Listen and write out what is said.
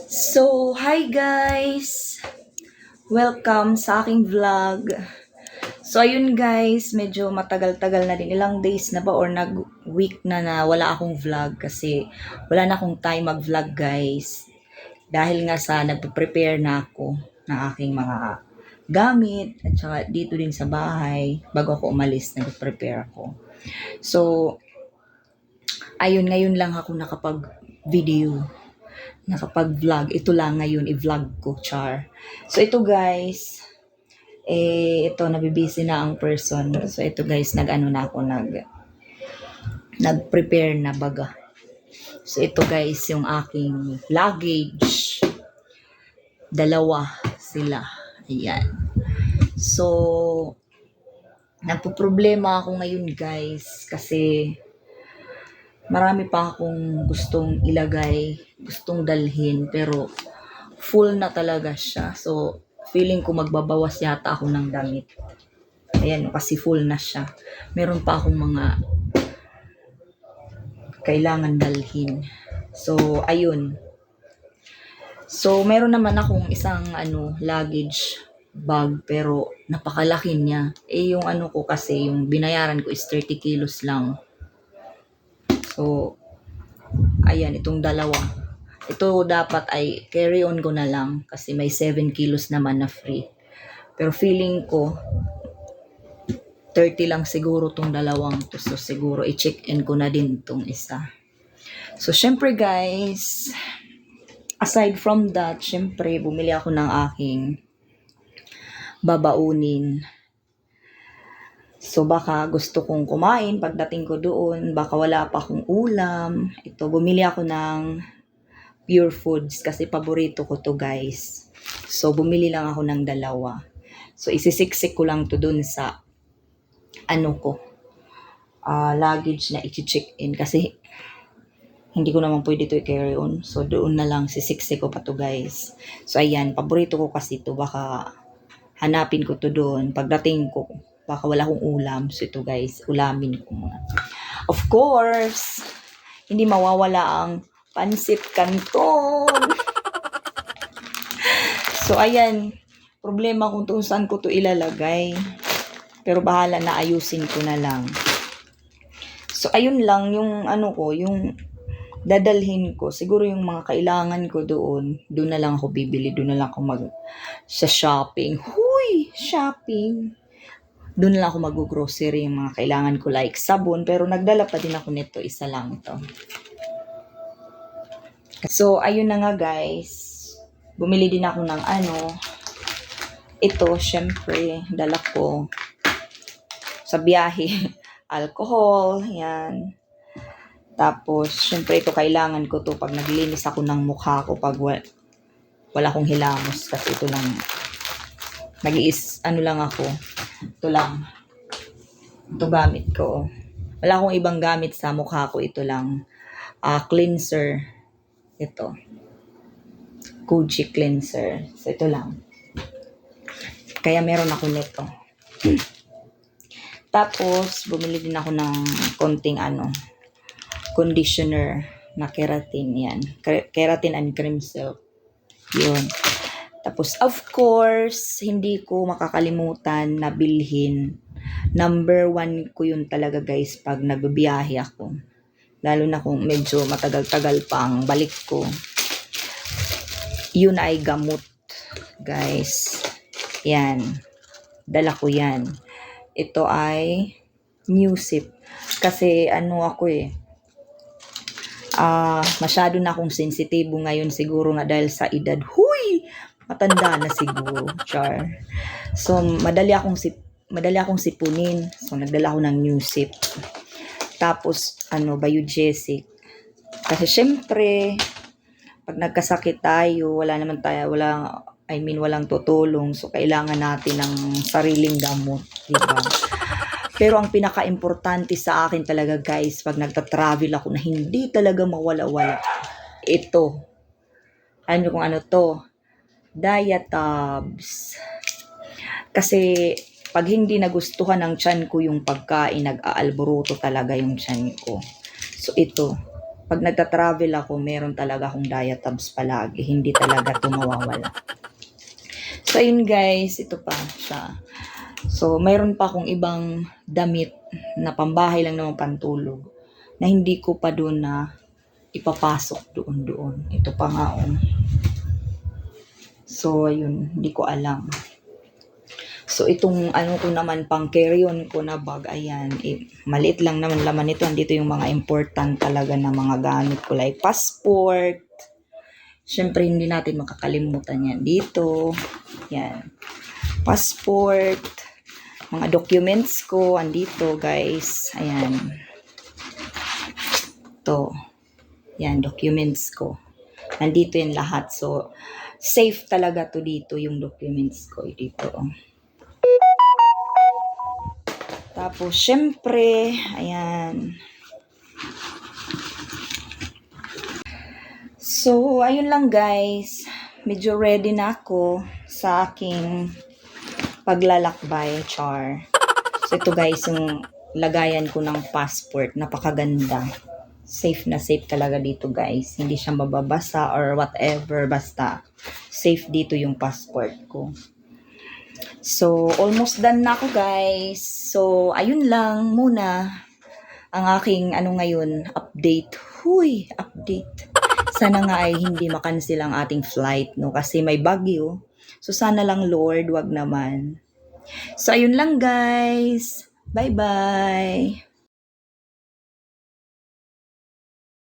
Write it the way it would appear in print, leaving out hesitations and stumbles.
So, hi guys! Welcome sa aking vlog. So, ayun guys, medyo matagal-tagal na din. Ilang days na ba or nag-week na wala akong vlog kasi wala na akong time mag-vlog guys. Dahil nga sa nagpe-prepare na ako ng aking mga gamit at saka dito din sa bahay bago ako umalis, nagpe-prepare ako. So, ayun, ngayon lang ako nakapag-video. Nakapag-vlog. Ito lang ngayon, i-vlog ko, char. So, ito guys, ito, nabibisi na ang person. So, ito guys, nag-prepare na baga. So, ito guys, yung aking luggage. Dalawa sila. Ayan. So, nagpo-problema ako ngayon guys, kasi marami pa akong gustong ilagay, gustong dalhin, pero full na talaga siya. So, feeling ko magbabawas yata ako ng damit. Ayan, kasi full na siya. Meron pa akong mga kailangan dalhin. So, ayun. So, meron naman akong isang luggage bag, pero napakalaki niya. Yung ko kasi, yung binayaran ko is 30 kilos lang. So, ayan, itong dalawa. Ito dapat ay carry on ko na lang kasi may 7 kilos naman na free. Pero feeling ko 30 lang siguro tong dalawang to. So siguro i-check-in ko na din tong isa. So syempre guys, aside from that, syempre bumili ako ng aking babaunin. So baka gusto kong kumain pagdating ko doon, baka wala pa akong ulam. Ito, bumili ako ng Pure Foods kasi paborito ko to guys. So bumili lang ako ng dalawa. So isisiksik ko lang to doon sa luggage na i-check-in kasi hindi ko naman pwede to i-carry on. So doon na lang sisiksik ko pa to guys. So ayan, paborito ko kasi to, baka hanapin ko to doon. Pagdating ko, baka wala akong ulam. So ito guys, ulamin ko muna. Of course, hindi mawawala ang pansit canton. So ayan, problema kung saan ko to ilalagay. Pero bahala na, ayusin ko na lang. So ayun lang yung yung dadalhin ko. Siguro yung mga kailangan ko doon na lang ako bibili, doon na lang ako sa shopping. Huy, shopping. Doon na lang ako mag-grocery, yung mga kailangan ko like sabon, pero nagdala pa din ako nito, isa lang to. So ayun na nga guys. Bumili din ako ng ito, syempre, dala ko sa biyahe, alcohol, yan. Tapos, syempre ito kailangan ko to pag naglinis ako ng mukha ko pag wala akong hilamos. Kasi ito lang, lang ako. Ito lang. Ito gamit ko. Wala akong ibang gamit sa mukha ko. Ito lang. Cleanser. Ito. Kojic cleanser. So, ito lang. Kaya meron ako nito. Tapos, bumili din ako ng konting conditioner na keratin. Yan. Keratin and cream silk. Yun. Tapos, of course, hindi ko makakalimutan na bilhin. Number 1 ko yun talaga guys pag nagbibiyahe ako. Lalo na kung medyo matagal-tagal pang balik ko. Yun ay gamot, guys. Yan. Dala ko yan. Ito ay Newsip. Kasi masyado na akong sensitibo ngayon siguro nga dahil sa edad. Huy! Matanda na siguro. Char. So, madali akong sipunin. So, nagdala ako ng Newsip. Tapos, Biogesic. Kasi syempre, pag nagkasakit tayo, walang tutulong. So, kailangan natin ng sariling gamot. Diba? Pero ang pinaka-importante sa akin talaga guys, pag nagta-travel ako na hindi talaga mawala-wala, ito. Alam niyo kung ano to? Diatabs. Kasi pag hindi nagustuhan ng tiyan ko yung pagkain, nag-aalburuto talaga yung tiyan ko. So ito, pag nagta-travel ako, meron talaga akong diatabs palagi. Hindi talaga ito mawawala. So, ayun guys, ito pa siya. So, mayroon pa akong ibang damit na pambahay lang naman pantulog na hindi ko pa doon na ipapasok doon. Ito pa nga oh. So, ayun, hindi ko alam. So, itong ano ko naman, pang carry-on ko na bag, ayan, maliit lang naman laman nito. Andito yung mga important talaga na mga gamit ko, like passport. Siyempre, hindi natin makakalimutan yan. Dito, yan, passport, mga documents ko, andito guys, ayan. To, yan, documents ko. Nandito yung lahat. So, safe talaga to dito, yung documents ko dito. Tapos, syempre, ayan. So, ayun lang guys. Medyo ready na ako sa aking paglalakbay, char. So, ito guys, yung lagayan ko ng passport. Napakaganda. Safe na safe talaga dito guys. Hindi siya mababasa or whatever. Basta, safe dito yung passport ko. So, almost done na ako guys. So, ayun lang muna ang aking ngayon, update. Huy, update. Sana nga ay hindi makancel ang ating flight, no? Kasi may bagyo. So, sana lang Lord, wag naman. So, ayun lang guys. Bye-bye.